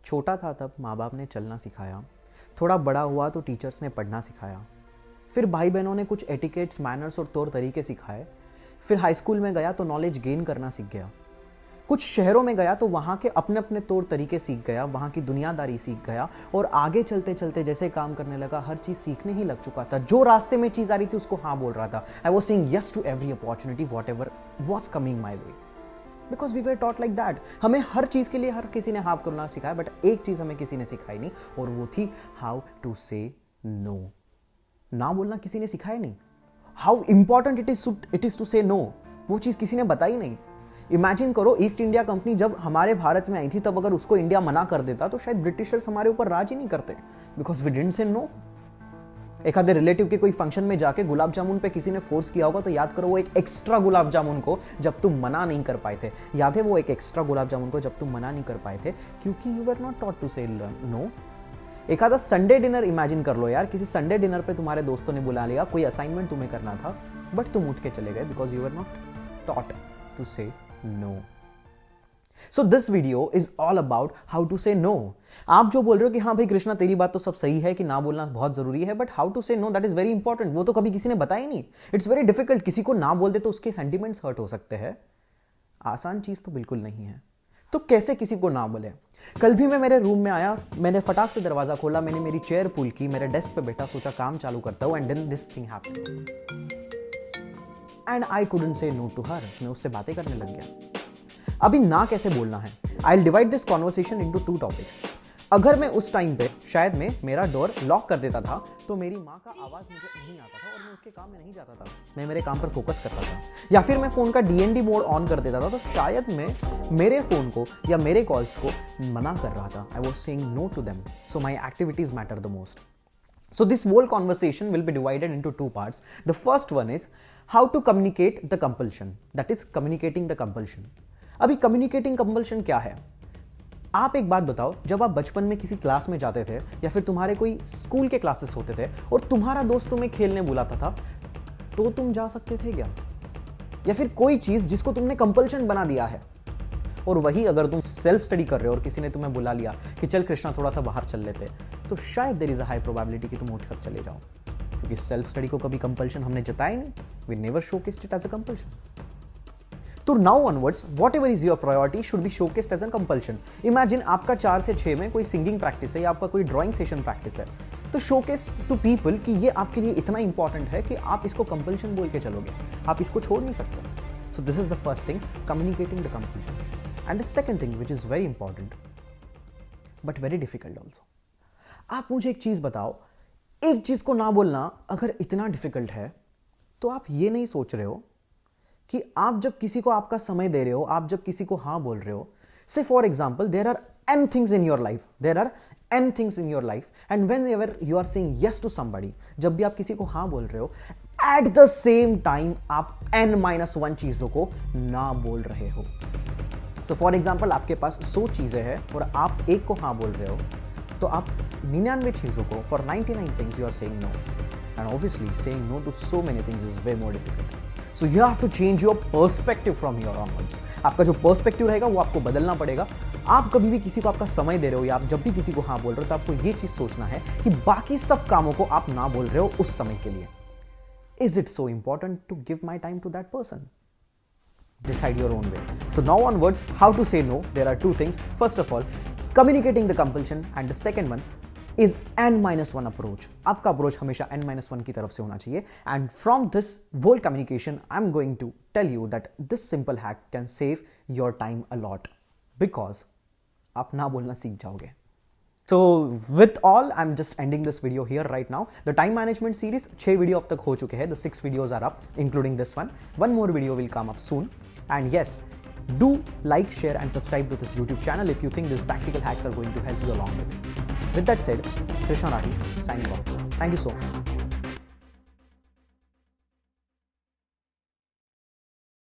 छोटा था तब माँ बाप ने चलना सिखाया, थोड़ा बड़ा हुआ तो टीचर्स ने पढ़ना सिखाया, फिर भाई बहनों ने कुछ एटिकेट्स, मैनर्स और तौर तरीके सिखाए, फिर हाई स्कूल में गया तो नॉलेज गेन करना सीख गया, कुछ शहरों में गया तो वहाँ के अपने अपने तौर तरीके सीख गया, वहाँ की दुनियादारी सीख गया और आगे चलते चलते जैसे काम करने लगा हर चीज़ सीखने ही लग चुका था। जो रास्ते में चीज़ आ रही थी उसको हाँ बोल रहा था। I was saying yes to every opportunity whatever was coming my way, because we were taught like that. हमें हर चीज़ के लिए हर किसी ने हाँ करना सिखाया, बट एक चीज़ हमें किसी ने सिखाई नहीं और वो थी हाउ टू से नो। ना बोलना किसी ने सिखाया नहीं। How important it is to say no, वो चीज़ किसी ने बताई नहीं। इमेजिन करो, ईस्ट इंडिया कंपनी जब हमारे भारत में आई थी तब अगर उसको इंडिया मना कर देता तो शायद ब्रिटिशर्स हमारे ऊपर राज ही नहीं करते, because we didn't say no. एक आधे रिलेटिव के कोई फंक्शन में जाके गुलाब जामुन पे किसी ने फोर्स किया होगा तो याद करो वो एक एक्स्ट्रा गुलाब जामुन को जब तुम मना नहीं कर पाए थे, याद है वो एक एक्स्ट्रा गुलाब जामुन को जब तुम मना नहीं कर पाए थे क्योंकि you were not taught to say no. एक आधा संडे डिनर इमेजिन कर लो यार, किसी संडे डिनर पे तुम्हारे दोस्तों ने बुला लिया, कोई असाइनमेंट तुम्हें करना था बट तुम उठ के चले गए because you were not taught to say no. So this video is all about how to say no. आप जो बोल रहे हो कि हाँ भाई कृष्णा तेरी बात तो सब सही है कि ना बोलना बहुत जरूरी है, but how to say know that is very important, वो तो कभी किसी ने बताया नहीं। It's very difficult. किसी को ना बोल दे तो उसके सेंटिमेंट्स हर्ट हो सकते हैं, आसान चीज तो बिल्कुल नहीं है। तो कैसे किसी को ना बोले? कल भी मैं मेरे रूम में आया, मैंने फटाक से दरवाजा खोला, मैंने मेरी चेयर पुल की, मेरे डेस्क पे बैठा, सोचा काम चालू करता हूं, and then this thing happened and I couldn't say no to her. मैं उससे बातें करने लग गया। अभी ना कैसे बोलना है, I will divide this conversation into 2 topics. अगर मैं उस टाइम पे शायद मैं मेरा डोर लॉक कर देता था तो मेरी माँ का आवाज मुझे नहीं आता था और मैं उसके काम में नहीं जाता था, मैं मेरे काम पर फोकस करता था। या फिर मैं फोन का DND मोड ऑन कर देता था तो शायद मैं मेरे फोन को या मेरे कॉल्स को मना कर रहा था। I was saying no to them, so my activities matter the most. So this whole conversation will be divided into 2 parts. The first one is how to communicate the compulsion. That is communicating the compulsion. अभी communicating compulsion क्या है? आप एक बात बताओ, जब आप बचपन में किसी क्लास में जाते थे या फिर तुम्हारे कोई स्कूल के क्लासेस होते थे और तुम्हारा दोस्त तुम्हें खेलने बुलाता था तो तुम जा सकते थे क्या? या फिर कोई चीज जिसको तुमने कंपल्शन बना दिया है, और वही अगर तुम सेल्फ स्टडी कर रहे हो और किसी ने तुम्हें बुला लिया कि चल कृष्णा थोड़ा सा बाहर चल लेते, तो शायद there is a high probability कि तुम उठकर चले जाओ, क्योंकि सेल्फ स्टडी को कभी कंपल्शन हमने जताया नहीं. We never showcased it as a compulsion. तो now onwards whatever is your priority should be showcased as a compulsion. Imagine आपका 4 से 6 में कोई सिंगिंग प्रैक्टिस है या आपका कोई ड्राइंग सेशन प्रैक्टिस है, तो शोकेस टू पीपल कि ये आपके लिए इतना इंपॉर्टेंट है कि आप इसको कंपल्शन बोल के चलोगे, आप इसको छोड़ नहीं सकते. So this is the first thing, communicating the compulsion. And the second thing which is very important but very difficult also. आप मुझे एक चीज बताओ, एक चीज को ना बोलना अगर इतना डिफिकल्ट है तो आप ये नहीं सोच रहे हो कि आप जब किसी को आपका समय दे रहे हो, आप जब किसी को हाँ बोल रहे हो, say for example there are n things in your life, there are n things in your life, and whenever you are saying yes to somebody, जब भी आप किसी को हाँ बोल रहे हो, at the same time आप n-1 चीजों को ना बोल रहे हो. सो फॉर एग्जाम्पल आपके पास 100 चीजें हैं और आप एक को हाँ बोल रहे हो, तो आप 99 चीजों को, for 99 things you are saying no, and obviously saying no to so many things is way more difficult. So you have to change your perspective from here onwards. आपका जो पर्सपेक्टिव रहेगा वो आपको बदलना पड़ेगा. आप कभी भी किसी को आपका समय दे रहे हो या आप जब भी किसी को हाँ बोल रहे हो, तो आपको ये चीज सोचना है कि बाकी सब कामों को आप ना बोल रहे हो उस समय के लिए. Is it so important to give my time to that person? Decide your own way. So now onwards, how to say no. There are 2 things. First of all, communicating the compulsion, and the second one is n-1 approach. आपका approach हमेशा n-1 की तरफ से होना चाहिए. And from this whole communication, I'm going to tell you that this simple hack can save your time a lot, because आप ना बोलना सीख जाओगे. So with all, I'm just ending this video here right now. The time management series 6 video अब तक हो चुके हैं. The 6 videos are up, including this one. One more video will come up soon. And yes, do like, share and subscribe to this YouTube channel if you think these practical hacks are going to help you along with it. With that said, Krishna Rathi signing off. Thank you so much.